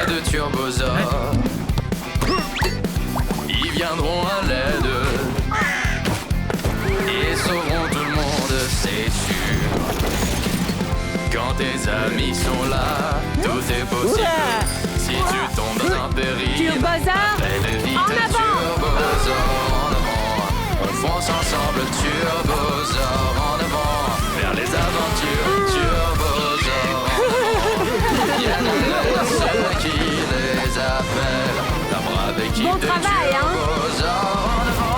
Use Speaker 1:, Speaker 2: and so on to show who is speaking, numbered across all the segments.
Speaker 1: de Turbosaur. Ils viendront à l'aide et sauveront tout le monde, c'est sûr. Quand tes amis sont là, tout est possible. Si tu tombes dans un péril,
Speaker 2: Turbosaur,
Speaker 1: appelle vite
Speaker 2: en avant.
Speaker 1: Turbosaur en avant. On fonce ensemble, Turbosaur en avant. Vers les aventures, Turbosaur en avant. Viennent ceux qui les appellent. La brave équipe
Speaker 2: Bon
Speaker 1: de
Speaker 2: travail, hein.
Speaker 1: Turbosaur en avant.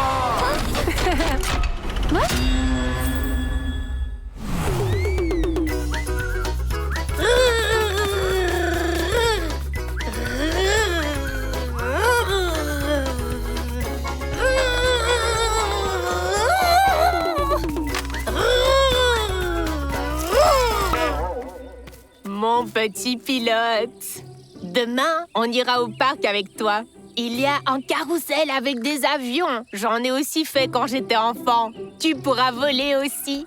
Speaker 2: Mon petit pilote. Demain, on ira au parc avec toi. Il y a un carrousel avec des avions. J'en ai aussi fait quand j'étais enfant. Tu pourras voler aussi.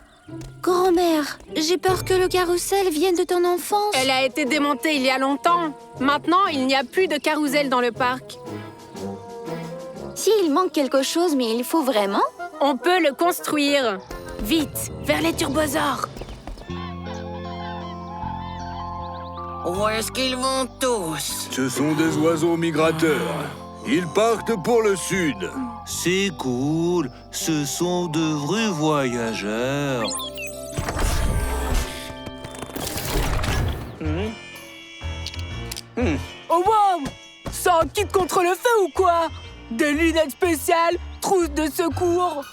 Speaker 3: Grand-mère, j'ai peur que le carrousel vienne de ton enfance.
Speaker 2: Elle a été démontée il y a longtemps. Maintenant, il n'y a plus de carrousel dans le parc.
Speaker 3: S'il manque quelque chose, mais il faut vraiment.
Speaker 2: On peut le construire. Vite, vers les turbosaures.
Speaker 4: Où est-ce qu'ils vont tous?
Speaker 5: Ce sont des oiseaux migrateurs. Ils partent pour le sud.
Speaker 6: C'est cool, ce sont de vrais voyageurs.
Speaker 2: Oh wow! C'est un kit contre le feu ou quoi? Des lunettes spéciales, trousse de secours.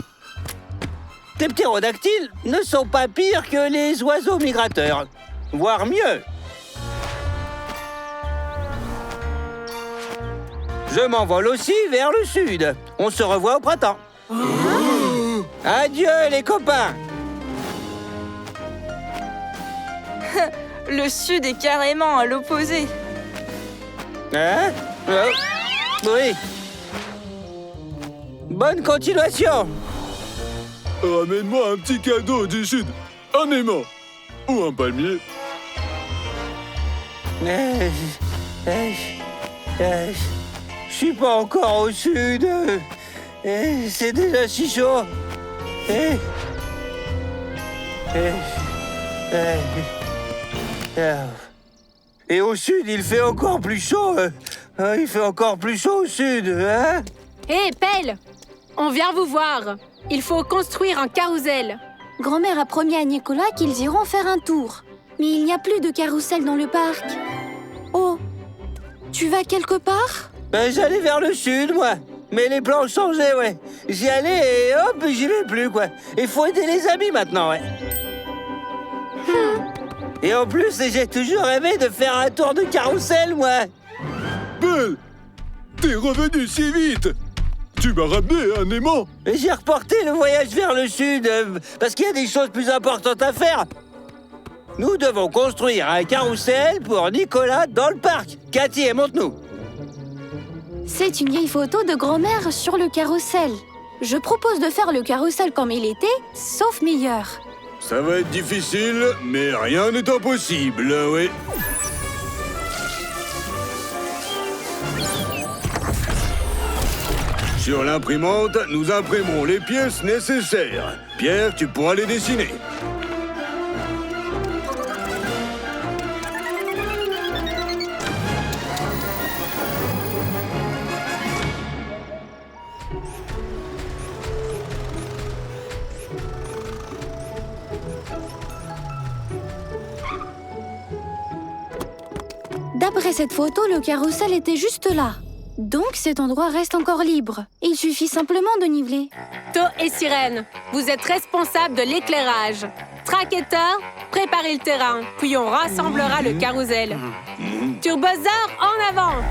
Speaker 7: Tes ptérodactyles ne sont pas pires que les oiseaux migrateurs, voire mieux. Je m'envole aussi vers le sud. On se revoit au printemps. Adieu les copains.
Speaker 8: Le sud est carrément à l'opposé.
Speaker 7: Hein? Oh. Oui. Bonne continuation.
Speaker 5: Ramène-moi un petit cadeau du sud. Un aimant. Ou un palmier.
Speaker 7: Je suis pas encore au sud. C'est déjà si chaud. Et au sud, il fait encore plus chaud. Il fait encore plus chaud au sud, hein?
Speaker 2: Hé, Pelle! On vient vous voir. Il faut construire un carrousel.
Speaker 3: Grand-mère a promis à Nicolas qu'ils iront faire un tour. Mais il n'y a plus de carrousel dans le parc. Oh, tu vas quelque part?
Speaker 7: J'allais vers le sud, moi. Mais les plans ont changé, ouais. J'y allais et hop, j'y vais plus, quoi. Il faut aider les amis maintenant, ouais. Et en plus, j'ai toujours rêvé de faire un tour de carrousel, moi.
Speaker 5: Belle, t'es revenu si vite. Tu m'as ramené un aimant.
Speaker 7: Et j'ai reporté le voyage vers le sud, parce qu'il y a des choses plus importantes à faire. Nous devons construire un carrousel pour Nicolas dans le parc. Cathy, montre-nous.
Speaker 3: C'est une vieille photo de grand-mère sur le carrousel. Je propose de faire le carrousel comme il était, sauf meilleur.
Speaker 5: Ça va être difficile, mais rien n'est impossible, oui. Sur l'imprimante, nous imprimerons les pièces nécessaires. Pierre, tu pourras les dessiner.
Speaker 3: D'après cette photo, le carrousel était juste là. Donc cet endroit reste encore libre. Il suffit simplement de niveler.
Speaker 2: To et Sirène, vous êtes responsables de l'éclairage. Tracketeur, préparez le terrain, puis on rassemblera le carrousel. Turbosaur, en avant!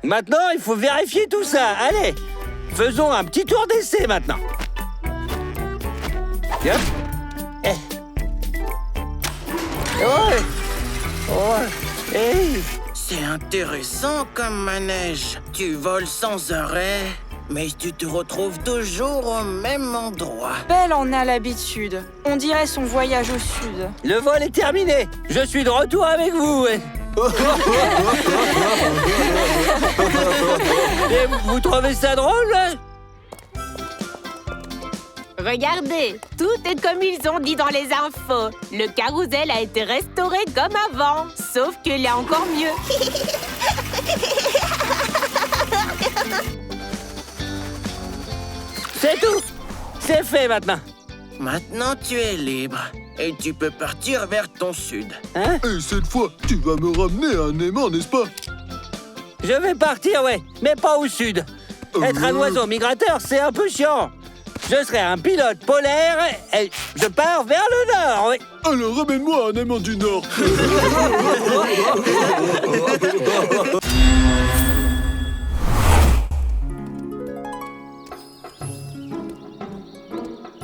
Speaker 7: Maintenant, il faut vérifier tout ça. Allez, faisons un petit tour d'essai maintenant. Tiens. Ouais. Ouais. Hey.
Speaker 4: C'est intéressant comme manège. Tu voles sans arrêt, mais tu te retrouves toujours au même endroit.
Speaker 8: Belle en a l'habitude. On dirait son voyage au sud.
Speaker 7: Le vol est terminé. Je suis de retour avec vous. Et vous trouvez ça drôle?
Speaker 2: Regardez, tout est comme ils ont dit dans les infos. Le carrousel a été restauré comme avant, sauf qu'il est encore mieux.
Speaker 7: C'est tout. C'est fait maintenant.
Speaker 4: Maintenant, tu es libre et tu peux partir vers ton sud.
Speaker 7: Hein?
Speaker 5: Et cette fois, tu vas me ramener un aimant, n'est-ce pas?
Speaker 7: Je vais partir, ouais, mais pas au sud. Être un oiseau migrateur, c'est un peu chiant. Je serai un pilote polaire et je pars vers le nord, oui.
Speaker 5: Alors ramène-moi un aimant du Nord.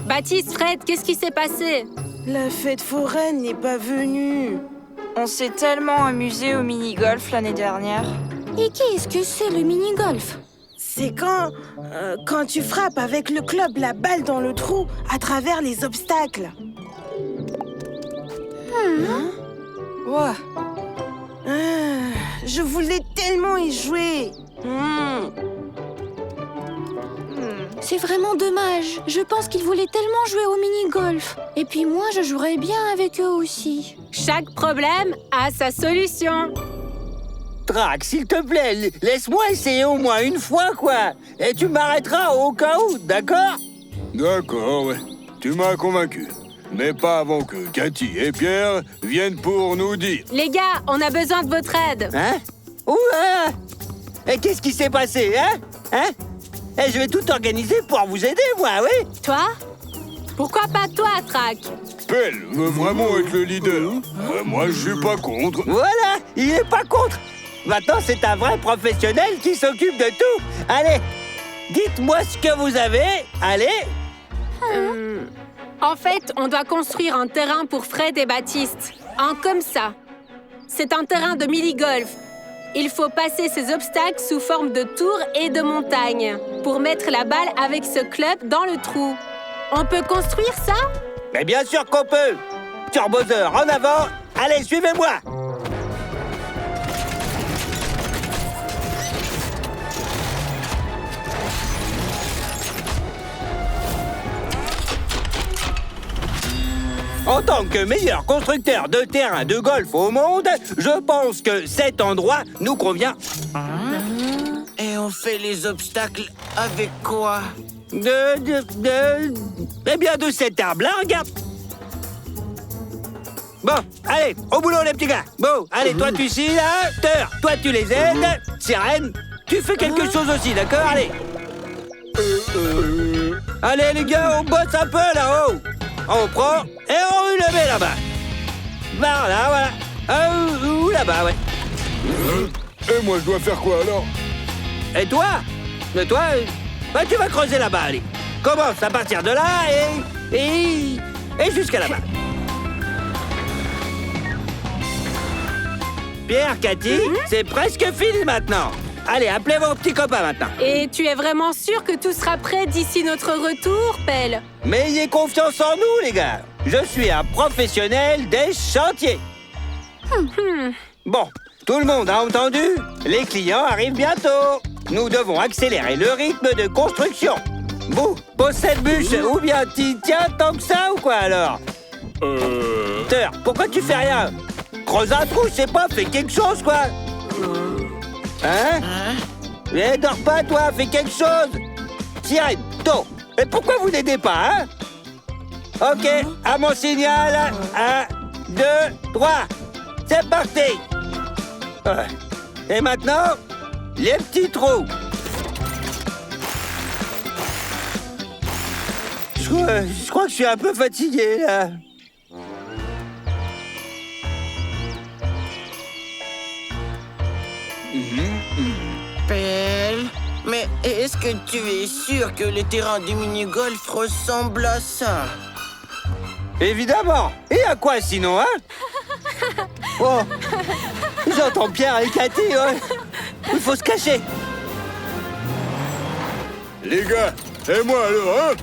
Speaker 2: Baptiste, Fred, qu'est-ce qui s'est passé?
Speaker 8: La fête foraine n'est pas venue. On s'est tellement amusé au mini-golf l'année dernière.
Speaker 3: Et qu'est-ce que c'est le mini-golf?
Speaker 9: C'est quand tu frappes avec le club la balle dans le trou à travers les obstacles.
Speaker 8: Ouais.
Speaker 9: Je voulais tellement y jouer.
Speaker 3: C'est vraiment dommage. Je pense qu'ils voulaient tellement jouer au mini-golf. Et puis moi, je jouerais bien avec eux aussi.
Speaker 2: Chaque problème a sa solution.
Speaker 7: Drac, s'il te plaît, laisse-moi essayer au moins une fois, quoi. Et tu m'arrêteras au cas où, d'accord?
Speaker 5: D'accord, ouais. Tu m'as convaincu. Mais pas avant que Cathy et Pierre viennent pour nous dire.
Speaker 2: Les gars, on a besoin de votre aide.
Speaker 7: Hein? Ouais. Et qu'est-ce qui s'est passé, hein? Et je vais tout organiser pour vous aider, moi, oui.
Speaker 2: Toi? Pourquoi pas toi, Trac?
Speaker 5: Pelle veut vraiment être le leader. Moi, je suis pas contre.
Speaker 7: Voilà, il est pas contre. Maintenant, c'est un vrai professionnel qui s'occupe de tout. Allez, dites-moi ce que vous avez. Allez.
Speaker 2: En fait, on doit construire un terrain pour Fred et Baptiste. Un comme ça. C'est un terrain de mini-golf. Il faut passer ces obstacles sous forme de tours et de montagnes pour mettre la balle avec ce club dans le trou. On peut construire ça?
Speaker 7: Mais bien sûr qu'on peut. Turbozer, en avant. Allez, suivez-moi. En tant que meilleur constructeur de terrain de golf au monde, je pense que cet endroit nous convient.
Speaker 4: Et on fait les obstacles avec quoi?
Speaker 7: Eh bien, de cet arbre-là, regarde. Bon, allez, au boulot, les petits gars. Bon, allez, toi, tu scies, là. Teur, toi, tu les aides. Sirène, tu fais quelque chose aussi, d'accord? Allez. Allez, les gars, on bosse un peu, là-haut. On prend et on le met là-bas. Voilà. Ou là-bas, ouais.
Speaker 5: Et moi, je dois faire quoi, alors?
Speaker 7: Et toi? Bah, tu vas creuser là-bas, allez. Commence à partir de là et jusqu'à là-bas. Pierre, Cathy, c'est presque fini maintenant. Allez, appelez vos petits copains maintenant.
Speaker 2: Et tu es vraiment sûr que tout sera prêt d'ici notre retour, Pelle?
Speaker 7: Mais ayez confiance en nous, les gars. Je suis un professionnel des chantiers. Bon, tout le monde a entendu? Les clients arrivent bientôt. Nous devons accélérer le rythme de construction. Bouh, pose cette bûche, ou bien t'y tiens tant que ça, ou quoi alors? Teur, pourquoi tu fais rien? Creuse un trou, je sais pas, fais quelque chose, quoi. Hein? Mais dors pas, toi, fais quelque chose. Sirène, tôt. Et pourquoi vous n'aidez pas, hein? Ok, à mon signal. 1, 2, 3. C'est parti. Et maintenant, les petits trous. Je crois que je suis un peu fatigué, là.
Speaker 4: Pelle, mais est-ce que tu es sûr que le terrain du mini-golf ressemble à ça?
Speaker 7: Évidemment. Et à quoi sinon, hein? Oh, j'entends Pierre et Cathy, ouais. Il faut se cacher.
Speaker 5: Les gars, et moi alors, hein?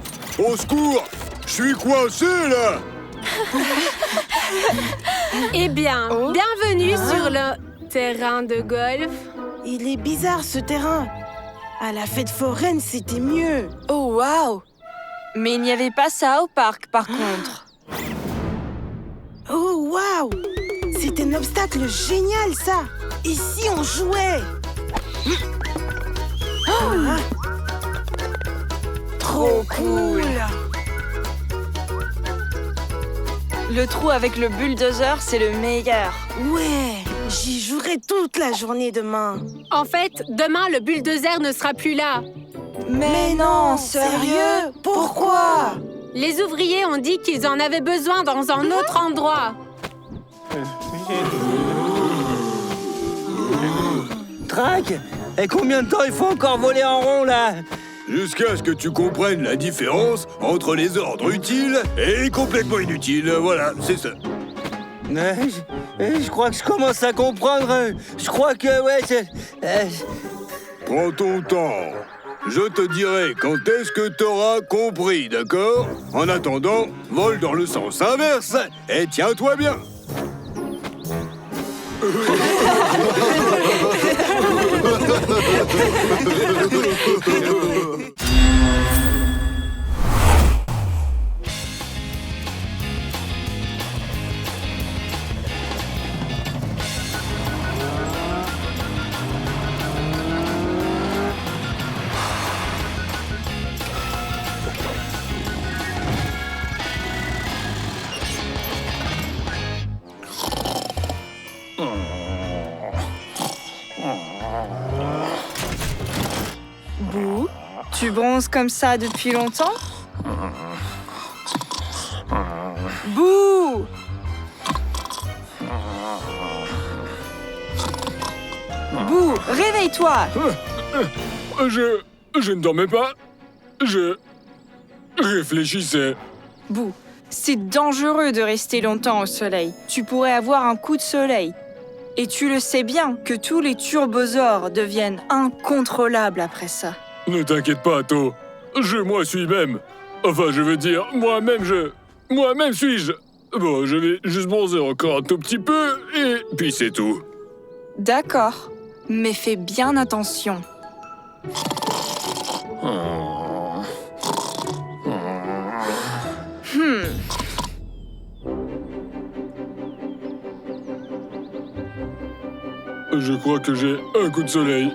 Speaker 5: Au secours! Je suis coincé, là!
Speaker 2: Eh bien, bienvenue sur le terrain de golf.
Speaker 9: Il est bizarre ce terrain. À la fête foraine, c'était mieux.
Speaker 8: Oh, waouh! Mais il n'y avait pas ça au parc, par contre.
Speaker 9: Oh, waouh! C'est un obstacle génial, ça. Ici, on jouait. Ah. Trop cool.
Speaker 8: Le trou avec le bulldozer, c'est le meilleur.
Speaker 9: Ouais, j'y jouerai toute la journée demain.
Speaker 2: En fait, demain, le bulldozer ne sera plus là.
Speaker 8: Mais non,
Speaker 9: sérieux? Pourquoi?
Speaker 2: Les ouvriers ont dit qu'ils en avaient besoin dans un autre endroit.
Speaker 7: Trac, et combien de temps il faut encore voler en rond, là?
Speaker 5: Jusqu'à ce que tu comprennes la différence entre les ordres utiles et complètement inutiles. Voilà, c'est ça.
Speaker 7: Je crois que je commence à comprendre. Je crois que, ouais,
Speaker 5: Prends ton temps. Je te dirai quand est-ce que t'auras compris, d'accord? En attendant, vole dans le sens inverse et tiens-toi bien.
Speaker 8: Boo, tu bronzes comme ça depuis longtemps? Boo! Boo, réveille-toi!
Speaker 10: Je ne dormais pas. Je réfléchissais.
Speaker 8: Boo, c'est dangereux de rester longtemps au soleil. Tu pourrais avoir un coup de soleil. Et tu le sais bien que tous les turbosaures deviennent incontrôlables après ça.
Speaker 10: Ne t'inquiète pas, To. Moi suis même. Enfin, je veux dire, moi-même suis-je. Bon, je vais juste bronzer encore un tout petit peu, et puis c'est tout.
Speaker 8: D'accord, mais fais bien attention.
Speaker 10: Je crois que j'ai un coup de soleil.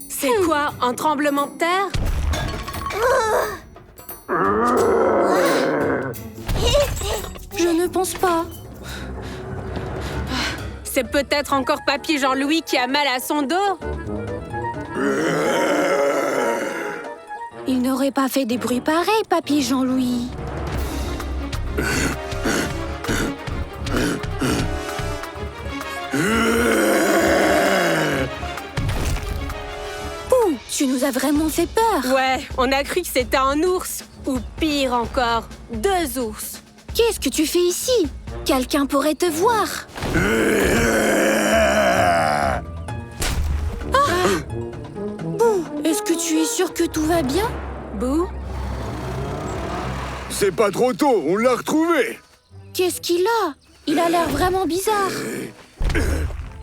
Speaker 2: C'est quoi, un tremblement de terre?
Speaker 3: Je ne pense pas.
Speaker 2: C'est peut-être encore Papy Jean-Louis qui a mal à son dos?
Speaker 3: Il n'aurait pas fait des bruits pareils, Papy Jean-Louis. Ouh, tu nous as vraiment fait peur.
Speaker 2: Ouais, on a cru que c'était un ours. Ou pire encore, 2 ours.
Speaker 3: Qu'est-ce que tu fais ici? Quelqu'un pourrait te voir. Boo, est-ce que tu es sûr que tout va bien?
Speaker 2: Boo?
Speaker 5: C'est pas trop tôt, on l'a retrouvé.
Speaker 3: Qu'est-ce qu'il a? Il a l'air vraiment bizarre.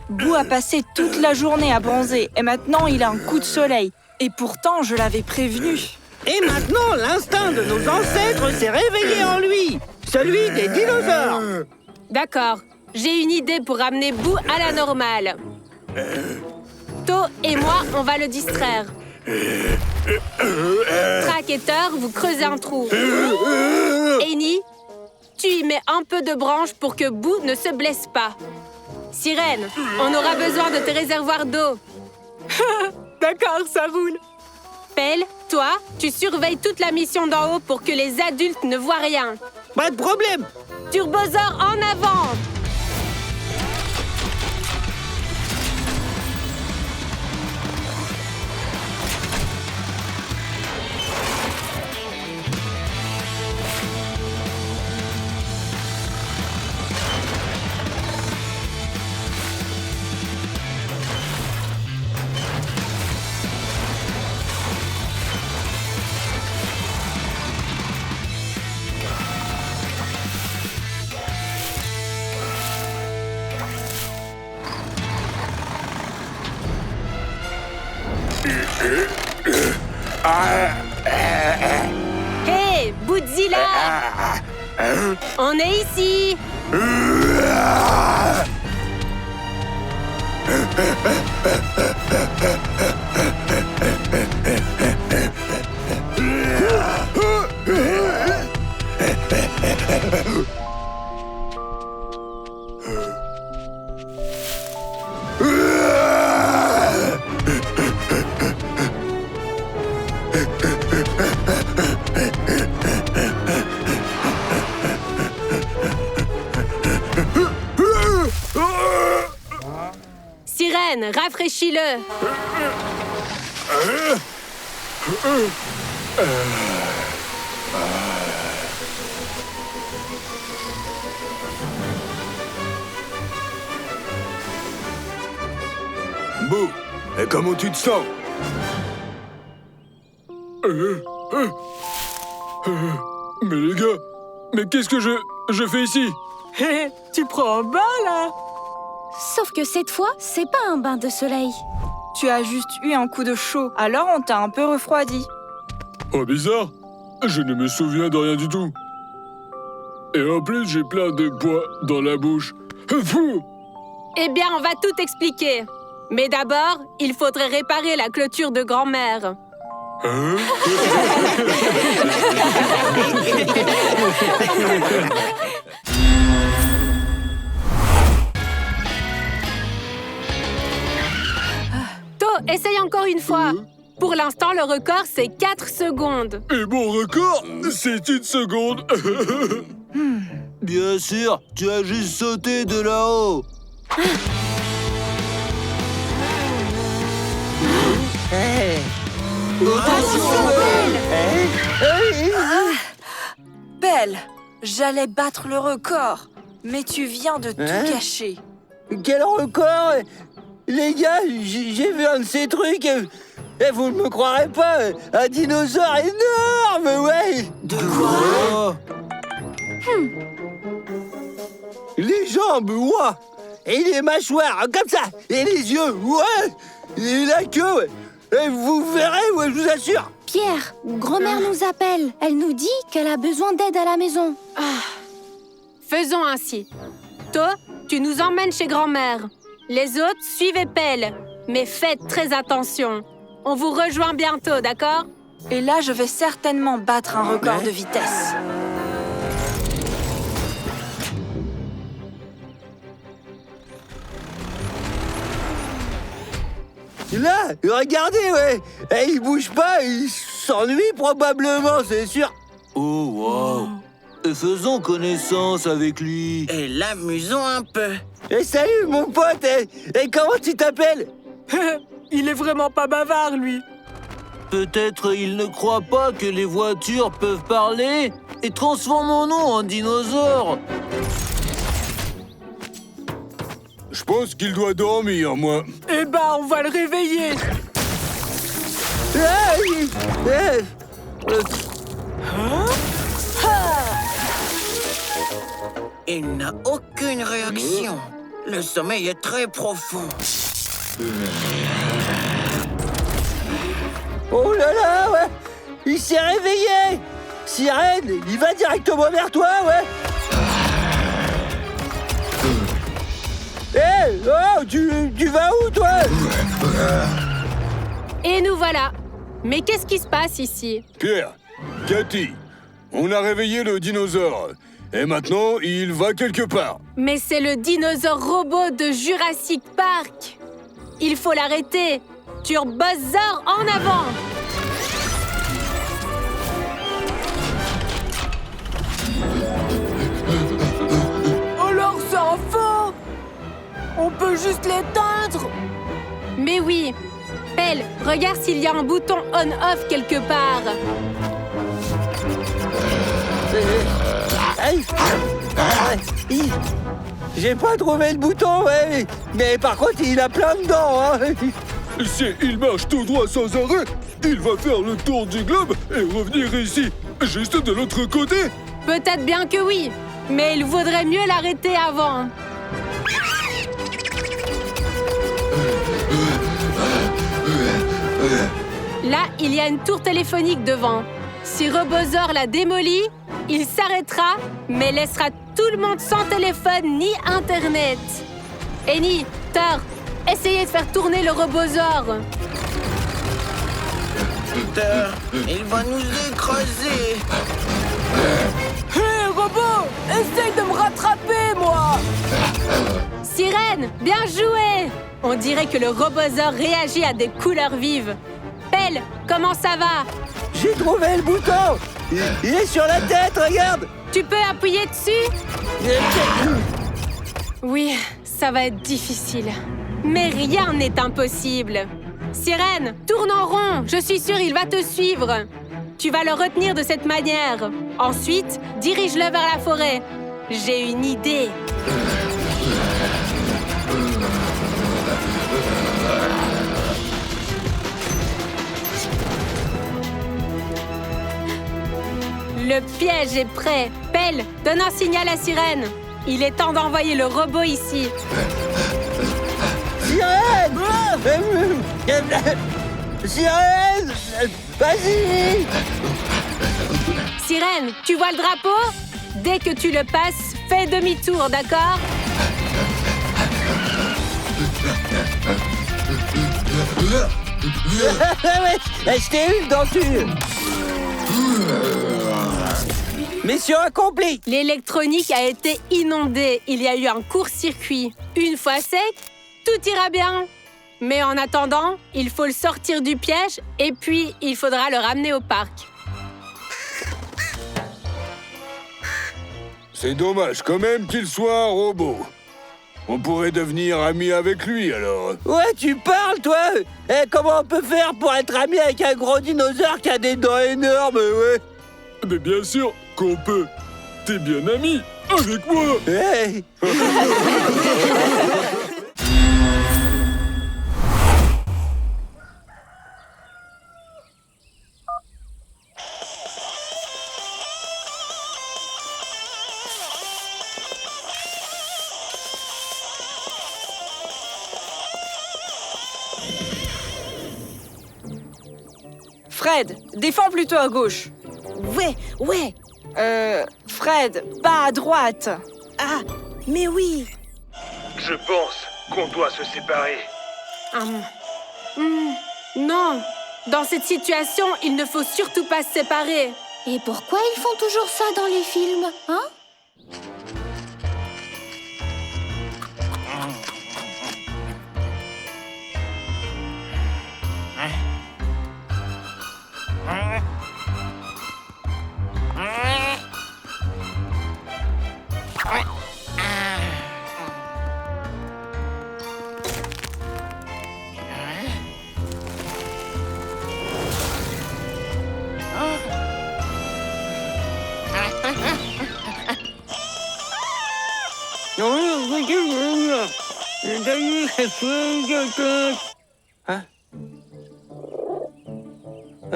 Speaker 8: Boo a passé toute la journée à bronzer et maintenant il a un coup de soleil. Et pourtant, je l'avais prévenu.
Speaker 7: Et maintenant, l'instinct de nos ancêtres s'est réveillé en lui. Celui des dinosaures.
Speaker 2: D'accord, j'ai une idée pour ramener Boo à la normale. To et moi, on va le distraire. Track et Teur, vous creusez un trou. Eni, tu y mets un peu de branche pour que Boo ne se blesse pas. Sirène, on aura besoin de tes réservoirs d'eau. D'accord, ça roule. Pelle, toi, tu surveilles toute la mission d'en haut pour que les adultes ne voient rien.
Speaker 7: Pas de problème.
Speaker 2: Turbosaure en avant! Hé, Bootzilla! On est ici! Sirène, rafraîchis-le!
Speaker 5: Boo, et comment tu te sens?
Speaker 10: Mais les gars, mais qu'est-ce que je fais ici?
Speaker 8: Hé, tu prends un bain, là?
Speaker 3: Sauf que cette fois, c'est pas un bain de soleil.
Speaker 8: Tu as juste eu un coup de chaud, alors on t'a un peu refroidi.
Speaker 10: Oh, bizarre. Je ne me souviens de rien du tout. Et en plus, j'ai plein de poids dans la bouche. Fou!
Speaker 2: Eh bien, on va tout expliquer. Mais d'abord, il faudrait réparer la clôture de grand-mère.
Speaker 10: Hein?
Speaker 2: To, essaye encore une fois. Pour l'instant, le record, c'est 4 secondes.
Speaker 10: Et mon record, c'est 1 seconde.
Speaker 6: Bien sûr, tu as juste sauté de là-haut.
Speaker 8: Belle, j'allais battre le record, mais tu viens de tout gâcher.
Speaker 7: Quel record! Les gars, j'ai vu un de ces trucs et vous ne me croirez pas, un dinosaure énorme, ouais!
Speaker 4: De quoi?
Speaker 7: Les jambes, ouais! Et les mâchoires, comme ça! Et les yeux, ouais! Et la queue, ouais! Et vous verrez, ouais, je vous assure!
Speaker 3: Pierre, grand-mère nous appelle. Elle nous dit qu'elle a besoin d'aide à la maison.
Speaker 2: Faisons ainsi. To, tu nous emmènes chez grand-mère. Les autres, suivez Pelle. Mais faites très attention. On vous rejoint bientôt, d'accord?
Speaker 8: Et là, je vais certainement battre un record de vitesse.
Speaker 7: Là, regardez, ouais! Et il bouge pas, il s'ennuie probablement, c'est sûr!
Speaker 6: Oh, wow. Et faisons connaissance avec lui.
Speaker 4: Et l'amusons un peu.
Speaker 7: Et salut, mon pote! Et comment tu t'appelles?
Speaker 8: Il est vraiment pas bavard, lui.
Speaker 6: Peut-être il ne croit pas que les voitures peuvent parler et transformons-nous en dinosaures.
Speaker 5: Je pense qu'il doit dormir, moi.
Speaker 8: Eh ben, on va le réveiller.
Speaker 4: Il n'a aucune réaction. Le sommeil est très profond.
Speaker 7: Oh là là, ouais! Il s'est réveillé! Sirène, il va directement vers toi, ouais! Hé! Oh, tu vas où, toi?
Speaker 2: Et nous voilà. Mais qu'est-ce qui se passe ici?
Speaker 5: Pierre, Cathy, on a réveillé le dinosaure. Et maintenant, il va quelque part.
Speaker 2: Mais c'est le dinosaure robot de Jurassic Park. Il faut l'arrêter. Turbosaure en avant!
Speaker 8: Alors, c'est un faux! On peut juste l'éteindre!
Speaker 2: Mais oui. Pelle, regarde s'il y a un bouton on-off quelque part.
Speaker 7: J'ai pas trouvé le bouton, ouais. Mais par contre, il a plein de dents, hein.
Speaker 10: Si il marche tout droit sans arrêt, il va faire le tour du globe et revenir ici, juste de l'autre côté.
Speaker 2: Peut-être bien que oui. Mais il vaudrait mieux l'arrêter avant. Là, il y a une tour téléphonique devant. Si Robosaur la démolit, il s'arrêtera, mais laissera tout le monde sans téléphone ni Internet. Annie, Thor, essayez de faire tourner le Robosaur.
Speaker 4: Peter, il va nous écraser.
Speaker 2: Hé, robot, essaye de me rattraper, moi. Sirène, bien joué. On dirait que le Robosaur réagit à des couleurs vives. Pelle, comment ça va?
Speaker 7: J'ai trouvé le bouton. Il est sur la tête, regarde.
Speaker 2: Tu peux appuyer dessus? Oui, ça va être difficile. Mais rien n'est impossible. Sirène, tourne en rond. Je suis sûre il va te suivre. Tu vas le retenir de cette manière. Ensuite, dirige-le vers la forêt. J'ai une idée. Le piège est prêt. Pelle, donne un signal à Sirène. Il est temps d'envoyer le robot ici.
Speaker 7: Sirène! Sirène! Vas-y!
Speaker 2: Sirène, tu vois le drapeau? Dès que tu le passes, fais demi-tour, d'accord?
Speaker 7: Je t'ai eu dans tu. Mission accomplie!
Speaker 2: L'électronique a été inondée. Il y a eu un court-circuit. Une fois sec, tout ira bien. Mais en attendant, il faut le sortir du piège et puis il faudra le ramener au parc.
Speaker 5: C'est dommage quand même qu'il soit un robot. On pourrait devenir amis avec lui, alors.
Speaker 7: Ouais, tu parles, toi! Comment on peut faire pour être ami avec un gros dinosaure qui a des dents énormes, ouais?
Speaker 10: Mais bien sûr qu'on peut. T'es bien ami avec moi.
Speaker 7: Hey.
Speaker 8: Fred, défends plutôt à gauche.
Speaker 9: Ouais.
Speaker 8: Fred, pas à droite.
Speaker 9: Ah, mais oui.
Speaker 11: Je pense qu'on doit se séparer.
Speaker 2: Non, dans cette situation, il ne faut surtout pas se séparer.
Speaker 3: Et pourquoi ils font toujours ça dans les films, hein?
Speaker 7: Hein?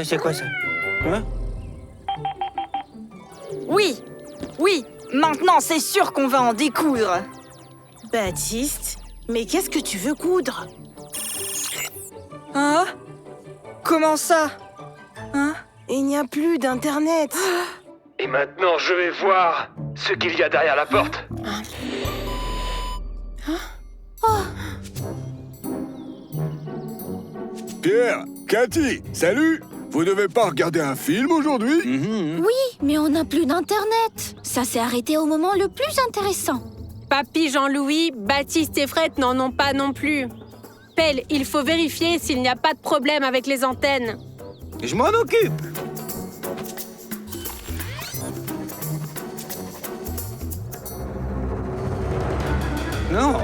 Speaker 7: C'est quoi ça? Hein?
Speaker 8: Oui, maintenant c'est sûr qu'on va en découdre.
Speaker 9: Baptiste, mais qu'est-ce que tu veux coudre?
Speaker 8: Hein? Comment ça? Hein?
Speaker 9: Il n'y a plus d'Internet.
Speaker 11: Et maintenant, je vais voir ce qu'il y a derrière la porte.
Speaker 5: Pierre, Cathy, salut! Vous devez pas regarder un film aujourd'hui?
Speaker 3: Oui, mais on n'a plus d'Internet. Ça s'est arrêté au moment le plus intéressant.
Speaker 2: Papy Jean-Louis, Baptiste et Fred n'en ont pas non plus. Pelle, il faut vérifier s'il n'y a pas de problème avec les antennes.
Speaker 7: Je m'en occupe. Non.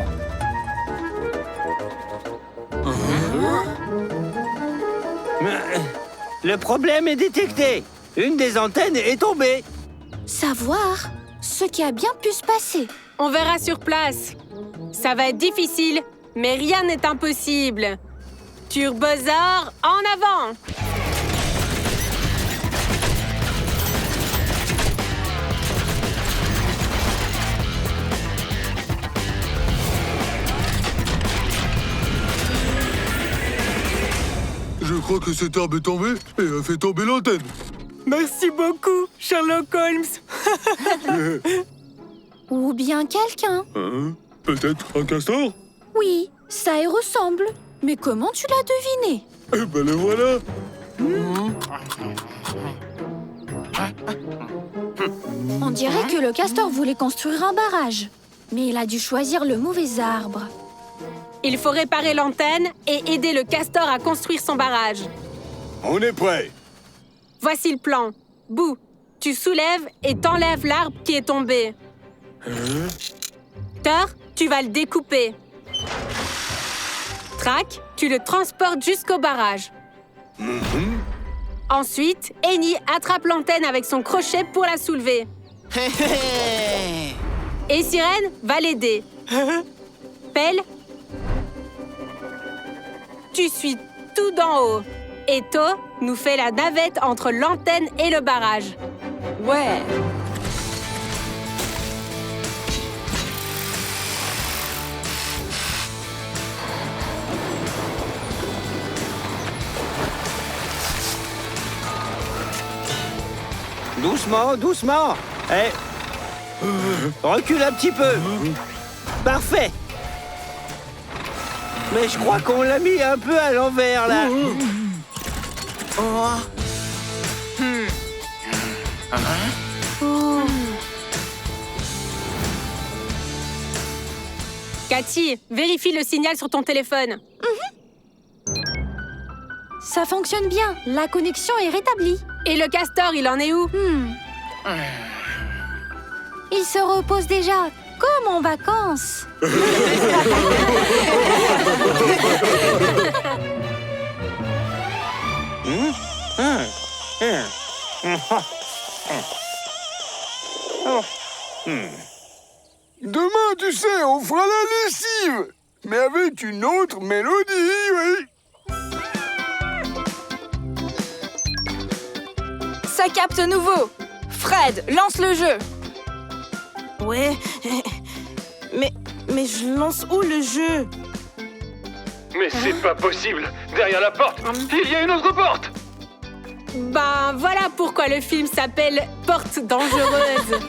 Speaker 7: Le problème est détecté. Une des antennes est tombée.
Speaker 3: Savoir ce qui a bien pu se passer.
Speaker 2: On verra sur place. Ça va être difficile, mais rien n'est impossible. Turbosaur, en avant!
Speaker 5: Je crois que cet arbre est tombé et a fait tomber l'antenne.
Speaker 2: Merci beaucoup, Sherlock Holmes.
Speaker 3: Ou bien quelqu'un.
Speaker 5: Hein? Peut-être un castor?
Speaker 3: Oui, ça y ressemble. Mais comment tu l'as deviné?
Speaker 5: Eh ben le voilà.
Speaker 3: On dirait que le castor voulait construire un barrage. Mais il a dû choisir le mauvais arbre.
Speaker 2: Il faut réparer l'antenne et aider le castor à construire son barrage.
Speaker 5: On est prêt.
Speaker 2: Voici le plan. Boo, tu soulèves et t'enlèves l'arbre qui est tombé. Thor, tu vas le découper. Track, tu le transportes jusqu'au barrage. Ensuite, Annie attrape l'antenne avec son crochet pour la soulever. Et Sirène va l'aider. Pelle, tu suis tout d'en haut. Et To nous fait la navette entre l'antenne et le barrage.
Speaker 8: Ouais.
Speaker 7: Doucement, doucement. Eh, recule un petit peu. Parfait. Mais je crois qu'on l'a mis un peu à l'envers, là.
Speaker 2: Cathy, vérifie le signal sur ton téléphone.
Speaker 3: Ça fonctionne bien. La connexion est rétablie.
Speaker 2: Et le castor, il en est où?
Speaker 3: Il se repose déjà, comme en vacances.
Speaker 5: Demain, tu sais, on fera la lessive. Mais avec une autre mélodie, oui.
Speaker 8: Ça capte nouveau. Fred, lance le jeu.
Speaker 9: Ouais, mais je lance où le jeu?
Speaker 11: Mais c'est pas possible. Derrière la porte, il y a une autre porte.
Speaker 2: Ben voilà pourquoi le film s'appelle Porte dangereuse.